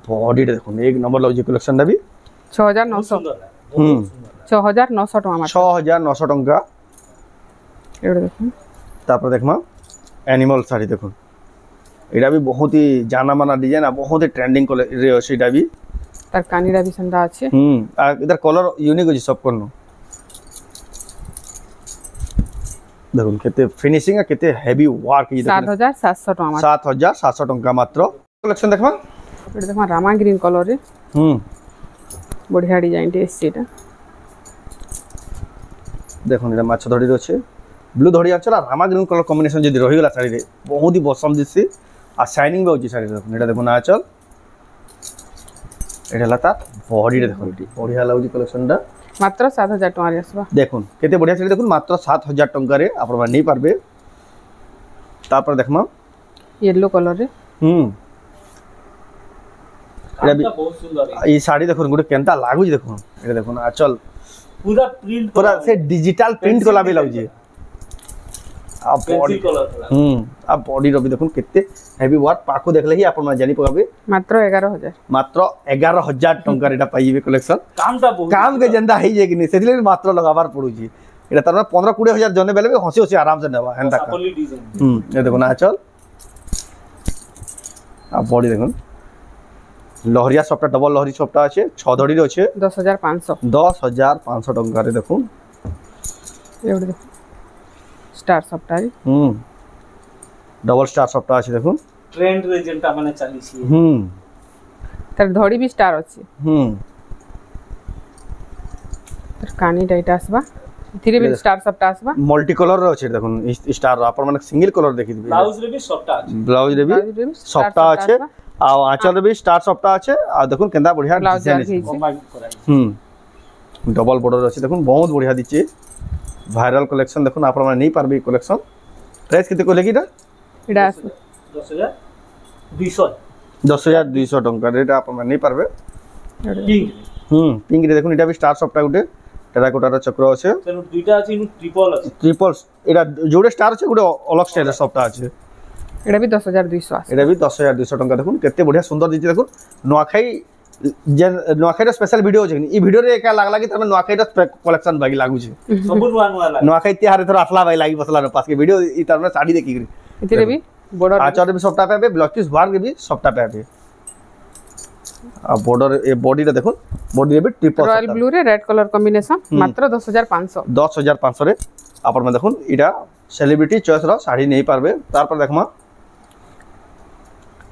बॉडी देखुन एक नंबर लागो कलेक्शन दा भी 6900 6900 टका मात्र 6900 टका एटा देखुन तापर देखमा एनिमल साड़ी देखुन एटा भी बहुत ही जाना माना डिजाइन आ बहुत ही ट्रेंडिंग कलर रे अछि एटा भी तार कानीरा भी संदा আছে आ इधर कलर यूनिक अछि सब कोन देखुन केते फिनिशिंग आ केते हेवी वर्क ये 7700 टका मात्र 7700 टका मात्र कलेक्शन देखमा एटा देखमा रामा ग्रीन कलर रे बढ़िया डिजाइन टे सेटा देखुन एटा माछ धड़ी अछि ब्लू धड़ी Achala Rama green colour combination जदी रहि गेला साड़ी रे बहुत ही बसम दिसि आ शाइनिंग भी होची साड़ी देखुन एटा देखुन आचल एटा लता बॉडी रे देखुन बढ़िया लागु कलेक्शन दा मात्र 7000 टका रे आसबा देखुन केते बढ़िया साड़ी देखुन मात्र 7000 टका रे आपन नहीं पारबे तापर देखमा येलो कलर रे एटा बहुत सुंदर ई साड़ी देखुन गुटे केनता लागु देखुन एटा देखुन आचल पूरा प्रिंट पूरा से डिजिटल प्रिंट कोला भी लागु आ बॉडी कलर आ बॉडी रो भी देखुन केते हेवी वर्क पाको देखले ही आपन जानि पगाबे मात्र 11000 टका रेटा पाइबे कलेक्शन काम के जंदा ही जे कि नहीं सेदिले मात्र लगाबार पड़ुची एटा तर 15 20000 जने बेले हसी हसी आराम से नेबा हेंता ये देखो ना चल आ बॉडी देखुन लहरिया सफ्टा डबल लहरी सफ्टा আছে 6 धड़ी रे আছে 10500 टका रे देखुन एवडे देखो स्टार सफ्टा रे डबल स्टार सफ्टा আছে দেখুন ट्रेंड रे जेंटा माने चली छी तर धड़ी भी स्टार अछि तर कानी डाइट आसबा इथिरे भी स्टार सबटा आसबा मल्टी कलर रो अछि देखुन स्टार आपण माने सिंगल कलर देखि दिबे ब्लाउज रे भी सफ्टा अछि ब्लाउज रे भी सफ्टा अछि आ आंचल रे भी स्टार सफ्टा अछि आ देखुन केंदा बढ़िया डिजाइन अछि कंबाइन कराइ डबल बॉर्डर अछि देखुन बहुत बढ़िया दिछि वायरल कलेक्शन देखुन आपण माने नै पारबे कलेक्शन प्राइस केते कोले किटा एडा 10200 टंका रेट आपण माने नै पारबे पिंक पिंक रे देखुन एटा भी स्टार सफ्टा गुटे टेराकोटार चक्र अछि तेनु दुईटा अछि इन ट्रिपल अछि ट्रिपल एटा जोडे स्टार अछि गुटे अलग स्टाइल सफ्टा अछि एडा भी 10200 आस एटा भी 10200 टंका देखुन केते बढ़िया सुंदर दिछि देखुन नुआखाई जे नुआखाई रो स्पेशल वीडियो अछि ई वीडियो रे एका लागला कि तमे नुआखाई रो कलेक्शन बागी लागु छै सब नुआ नुआ लाग नुआखाई तिहार थोड़ा असला बाई लागी बसला रो पास के वीडियो ई तरह साड़ी देखि करी इथिरे भी बॉर्डर आचार भी सफ्टा पे ब्लाउज पीस वार के भी सफ्टा पे आ बॉर्डर ए बॉडी रे देखुन बॉडी रे भी ट्रिपल रॉयल ब्लू रे रेड कलर कॉम्बिनेशन मात्र 10500 रे आपण में देखुन इडा सेलिब्रिटी चॉइस रो साड़ी नहीं पारबे तार पर देखमा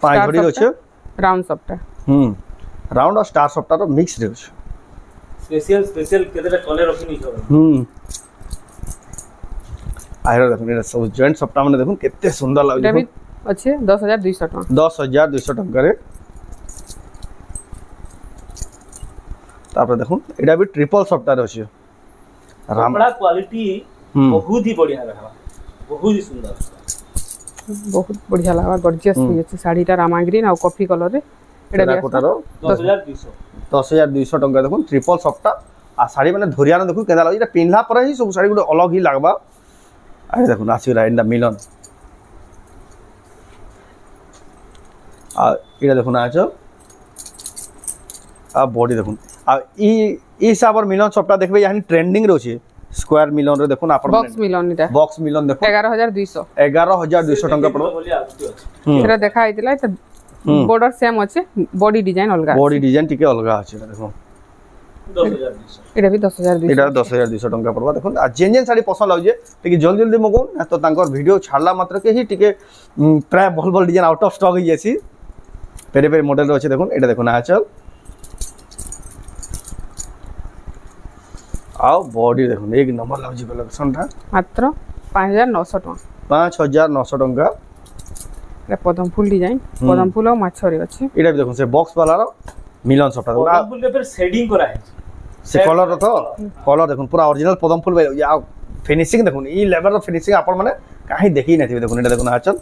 पांच बॉडी रो छै राउंड सफ्टा राउंड और स्टार सफ्टा रो मिक्स रे छै स्पेशल केतेटा कलर रखनी छ आइरो देखुन एटा सब जॉइंट सफ्टा माने देखुन केते सुंदर लागै भी अच्छे 10200 टका 10200 टका रे तापर देखुन एटा भी ट्रिपल सफ्टा रे छै कपड़ा क्वालिटी बहुत ही बढ़िया रहबा बहुत ही सुंदर बहुत बढ़िया लागबा गॉर्जियस भी अछि साड़ीटा रामा ग्रीन और कॉफी कलर रे एटा भी कोटारो 10200 टका देखुन ट्रिपल सफ्टा आ साड़ी माने धोरिया न देखुन केदा लागै एटा पिनला पर ही सब साड़ी गुटे अलग ही लागबा आ देखुन आसी राइंडा मिलन आ एटा देखुन आछ आ बॉडी देखुन आ ई हिसाब और मिलन सफ्टा देखबे यानी ट्रेंडिंग रो छै स्क्वायर मिलन रे देखुन आपण बॉक्स मिलन देखो 11200 टका पड़ो एरा देखा आइतला त बॉर्डर सेम अछि बॉडी डिजाइन टिके अलगा अछि देखो 10200 एटा भी 10200 एटा 10200 टका पड़बा देखो आ जेन साड़ी पसंद लाउ जे टिके जल्दी जल्दी मगो ना तो तांकर वीडियो छाड़ला मात्र के ही टिके प्राय भल डिजाइन आउट ऑफ स्टॉक हो जेसी पेरे पेरे मॉडल रो अछि देखो एटा देखो ना चल आओ बॉडी देखो एक नंबर लाउजी कलेक्शन था मात्र 5900 टका 5900 टका रे पदम फूल डिजाइन पदम फूल और माछरी अछि एटा भी देखो से बॉक्स वाला रो मिलन सफ्टा पदम फूल के फिर शेडिंग करा है से कलर रो तो कलर देखो पूरा ओरिजिनल पदम फूल या फिनिशिंग देखो ई लेवल रो फिनिशिंग आपण माने काहे देखि नथि देखो एटा देखो ना चल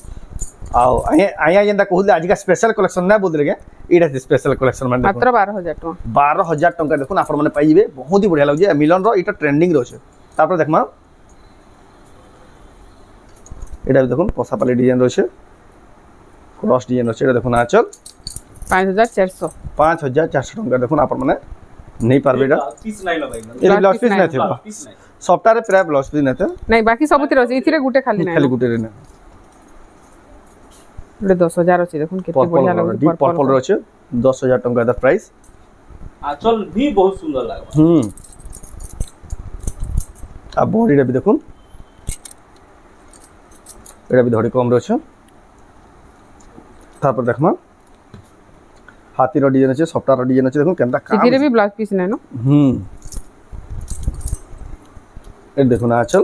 आओ आया जेंदा कहले आज का स्पेशल कलेक्शन ना बोल रे एटा स्पेशल कलेक्शन माने मात्र 12000 टका 12000 टका देखो आपण माने पाइ जेबे बहुत ही बढ़िया लाग जे मिलन रो एटा ट्रेंडिंग रो छै तापर देखमा एटा देखो पसापाली डिजाइन रो छै क्रॉस डिजाइन रो छै एटा देखो ना चल 5400 टका देखो आपण माने नहीं पारबे एटा पीस नहीं लगाई ए ब्लाउज पीस नै थेबा सफ्टा रे प्राय ब्लाउज पीस नै थे नहीं बाकी सबति रो छै इथिरे गुटे खाली नै खाली गुटे रे नै एटा 10000 अछि देखुन केते बढ़िया लागै छै पर्पल रो छै 10000 टका द प्राइस आंचल भी बहुत सुंदर लागबा आ बॉडी रे भी देखुन एटा भी धड़ी कम रो छै तापर देखमा हाथी रो डिजाइन छै सफ्टा रो डिजाइन छै देखुन केनता काम इथिरे भी ब्लाउज पीस नै न ए देखुन आचल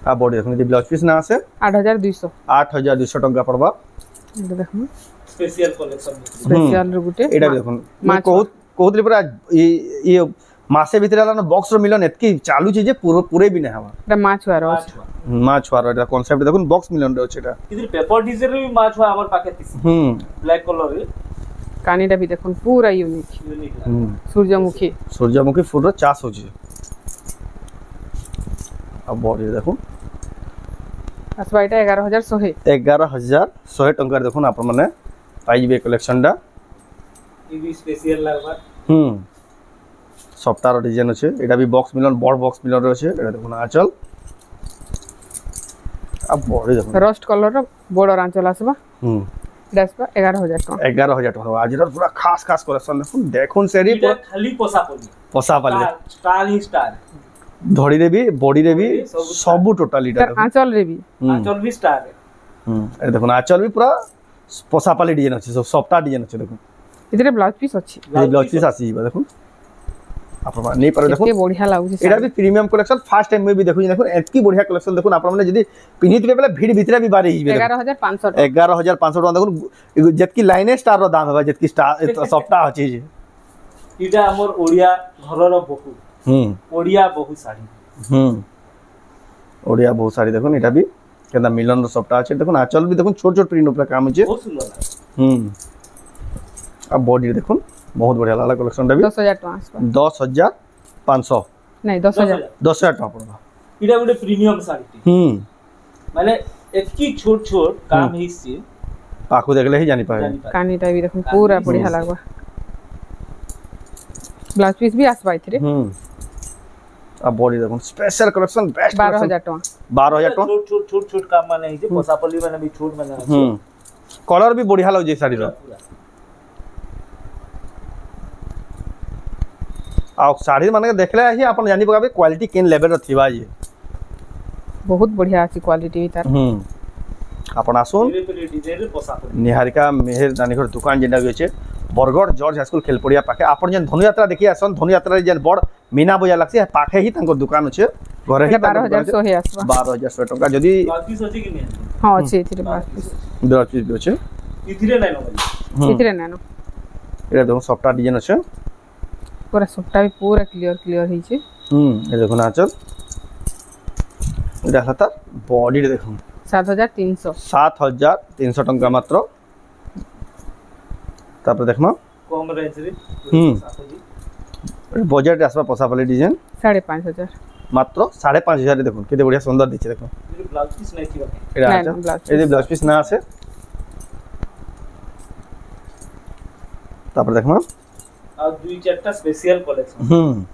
आ बॉडी देखुन दी ब्लाउज पीस ना आसे 8200 टका पड़बा एटा देखमा स्पेशल कलेक्शन स्पेशल रो गुटे एटा देखुन बहुत रे पूरा ये मासे भितर आला न बॉक्स रो मिलन एतकी चालू छी जे पूरे भी नै हवा एटा माछ वारो एटा कांसेप्ट देखुन बॉक्स मिलन रो छेटा इधर पेपर डिजाइन रे भी माछ हुआ हमर पाके तिसी ब्लैक कलर रे कानीटा भी देखुन पूरा यूनिक सूर्यमुखी फूल रो चास हो छी अब बॉडी देखुन असबा एटा 11100 टका देखुन आपण माने पाइ बे कलेक्शन डा ई भी स्पेशल लागबा सफ्टा रो डिजाइन अछि एटा भी बॉक्स मिलन बड़ बॉक्स मिलन रो अछि एटा देखुन आंचल अब बॉडी देखुन रस्ट कलर रो बॉर्डर आंचल आसबा एटा 11000 टका आज रो पूरा खास कलेक्शन देखुन सेरी पूरा खाली पोसापाली स्टार ही स्टार धड़ी रे भी बॉडी रे भी सब टोटल इटा आंचल भी स्टार है ए देखुन आंचल भी पूरा पोसापाली डिजाइन अछि सब सफ्टा डिजाइन अछि देखुन इधरे ब्लाउज पीस अछि ब्लाउज पीस आसी देखुन आपण माने नै पारे देखो केते बढ़िया लागु छै एटा भी प्रीमियम कलेक्शन फर्स्ट टाइम में भी देखु देखो एतकी बढ़िया कलेक्शन देखो आपण माने जदी पिनितबे बेले भीड़ भितरे भी बारे हिबे 11500 11500 टका देखो जतकी लाइने स्टार रो दाम हेबा जतकी स्टार सप्ताह अछि जे इटा हमर ओडिया घरर बहु ओडिया बहु साड़ी ओडिया बहु साड़ी देखो एटा भी केदा मिलन रो सप्ताह अछि देखो आंचल भी देखो छोट छोट प्रिंट ऊपर काम अछि बहुत सुंदर अब बॉडी देखो बहुत बढ़िया लागला कलेक्शन टा भी 10000 टका 10500 नहीं 10000 टका पड़बा इटा गुटे प्रीमियम साड़ी माने एतकी छोट छोट काम हिस्से पाखु देखले ही जानि पाए कानीटा भी देखो पूरा बढ़िया लागबा ब्लाउज पीस भी आसबा इथरे अब बॉडी देखो स्पेशल कलेक्शन बेस्ट 12000 टका 12000 टका छोट काम माने हिजे पोसापल्ली माने भी छोट माने अछि कलर भी बढ़िया लाग जे साड़ी रो आ साड़ी माने देखले ही अपन जानि पकाबे क्वालिटी केन लेवल रो थिबा ये बहुत बढ़िया अछि क्वालिटी तार अपन आसुन डिजाइन पोसापल्ली निहारिका मेहर नानीघर दुकान जेना भी अछि बरगढ़ जॉर्ज हाई स्कूल खेलपड़िया पाखे आपण जन धनुयात्रा देखि आसन धनुयात्रा जन बड़ मीना बजार लागसी पाखे ही तांको दुकान अछि घरे ही 12100 हे आसबा 12100 टका जदी बाकी अछि कि नै हां अछि इथरे ब्लाउज पीस भी अछि इथरे नै न इथरे नै न एटा देखो सफ्टा डिजाइन अछि पूरा सफ्टा भी पूरा क्लियर ही छै ए देखो ना आचल एटा हता बॉडी देखो 7300 टका मात्र तापर देखमा कम रेंज रे बजट आसबा पोसापल्ली डिजाइन 5500 मात्र 5500 रे देखो केते बढ़िया सुंदर दिछि देखो ब्लाउज पीस नै थिबा एटा एदि ब्लाउज पीस ना आसे तापर देखमा आ दुई चारटा स्पेशल कलेक्शन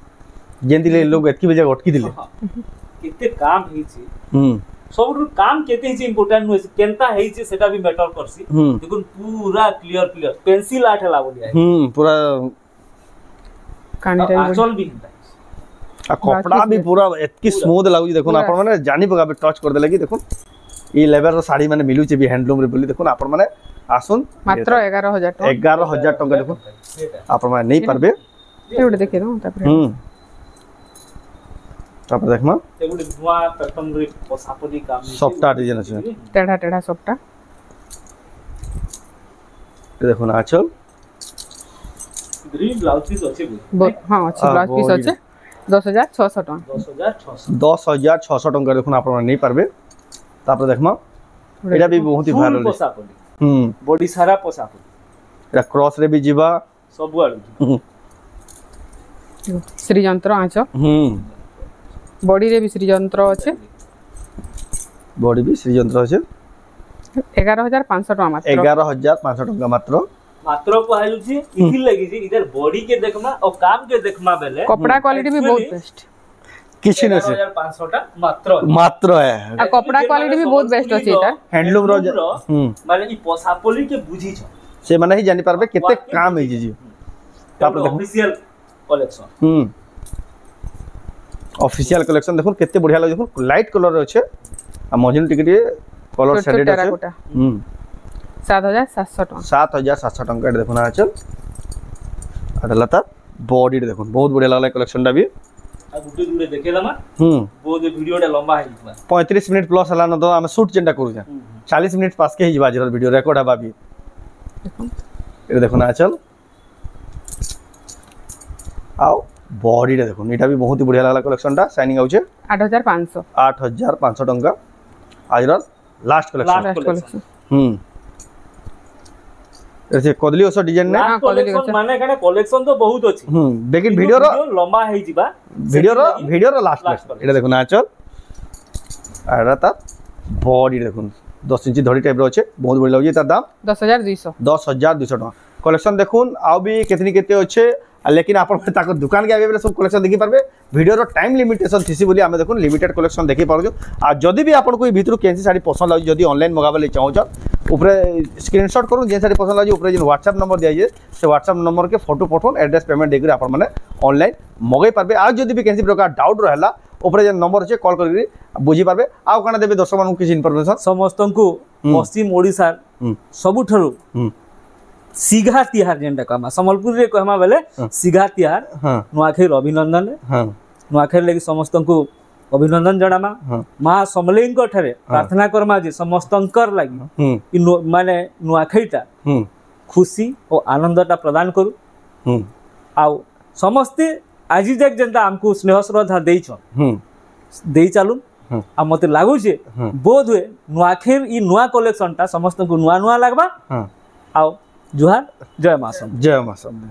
जेंति ले लोग एतकी बजे अटकी दिले केते काम हेइ छी सबरु काम केते हिचे इंपोर्टेंट होय केनता हेइ छी सेटा भी मैटर करसी देखुन पूरा क्लियर पेंसिल आर्ट हला बोलिया पूरा कानीटा आंचल भी हिंदा आ कपड़ा भी पूरा एतकी स्मूथ लागु देखुन आपण माने जानि पकाबे टच कर देले कि देखुन ई लेवल रो साड़ी माने मिलु छै भी हैंडलूम रे बोली देखुन आपण माने आसुन मात्र 11000 टका 11000 टका देखुन आपण माने नै परबे एउडे देखि दो तापर देखमा एगुडे दुआ पैटर्न रे पोसापल्ली काम सफ्टा डिजाइन अछि टेढ़ा सफ्टा देखुन आचल ग्रीन ब्लाउज पीस अछि हां अछि ब्लाउज पीस अछि 10600 टका 10600 टका देखुन आपण माने नै परबे तापर देखमा एटा भी बहुत ही वायरल पोसापल्ली बॉडी सारा पोसापल्ली एटा क्रॉस रे भी जीवा सब आड़ श्री यंत्र आछ बॉडी रे भी श्री यंत्र अछि बॉडी भी श्री यंत्र अछि 11500 टका मात्र 11500 टका मात्र कहलु छी इथि लगी छी इधर बॉडी के देखमा और काम के देखमा बेले कपड़ा क्वालिटी भी बहुत बेस्ट किछि नै छै 1500 टका मात्र है आ कपड़ा क्वालिटी भी बहुत बेस्ट अछि इधर हैंडलूम रो माने ई पोसापल्ली के बुझी छ से माने ही जानि पारबे केते काम है जी तापर देखो ऑफिशियल कलेक्शन ऑफिशियल कलेक्शन देखो केते बढ़िया लाग देखो लाइट कलर रे छै आ मझिल टिकटे कलर शेडेड छै 7700 टका 7700 टका देखो ना चल अडलता बॉडी देखो बहुत बढ़िया लागला कलेक्शन दा भी आ गुटे देखेला मा बहुत वीडियोटा लंबा है 35 मिनिट प्लस हला न तो हम शूट जेंटा करू जा 40 मिनिट पास के ही जीवा जरा वीडियो रिकॉर्ड हबा भी ये देखो ना चल आओ बॉडी देखो एटा भी बहुत ही बढ़िया लागला कलेक्शन टा शाइनिंग आउचे 8500 टका आज लास्ट कलेक्शन ऐसे कदली ओसो डिजाइन ने कलेक्शन माने कने कलेक्शन तो बहुत अछि लेकिन वीडियो रो लंबा है जीवा वीडियो रो लास्ट एटा देखो ना चल आरा ता बॉडी देखो 10 इंच धड़ी टाइप रो अछि बहुत बढ़िया लागै तार दाम 10200 टका कलेक्शन देखुन आउ भी केतनी केते अछि लेकिन आपण ताको दुकान के आबे बेले सब कलेक्शन देखि पारबे वीडियो रो टाइम लिमिटेशन थिसी बोली हमें देखुन लिमिटेड कलेक्शन देखि पारजो आ जदी भी आपण कोई भीतर केंसी साड़ी पसंद लागी जदी ऑनलाइन मंगाबले चाहो छ ऊपर स्क्रीनशॉट करू जे साड़ी पसंद लागी ऊपर जे WhatsApp नंबर दिया जे से WhatsApp नंबर के फोटो पठोन एड्रेस पेमेंट देकर आपण माने ऑनलाइन मगाई पारबे आ जदी भी केंसी प्रकार डाउट रहला ऊपर जे नंबर छै कॉल करके बुझी पारबे आ काना देबे दर्शक मानु किछ इंफॉर्मेशन समस्त को पश्चिम ओडिसा सबुठरु सिघा तिहार जेनटा कहमा संबलपुर रे कहमा बेले सिघा तिहार नुआखैर अभिनंदन नुआखैर लगी समस्त को अभिनंदन जनामा माँ समलेई ठारे प्रार्थना करमा जे समस्तंकर लगी माने नुआखैटा खुशी और आनंदटा प्रदान करू आउ समस्ते आज तक जेनता हमको स्नेह श्रद्धा दे चलू आ मते लागू जे बोध हुए नुआखैर ई नुआ कलेक्शनटा समस्त को नुआ नुआ लागबा आउ जुहार जय मां समलेई।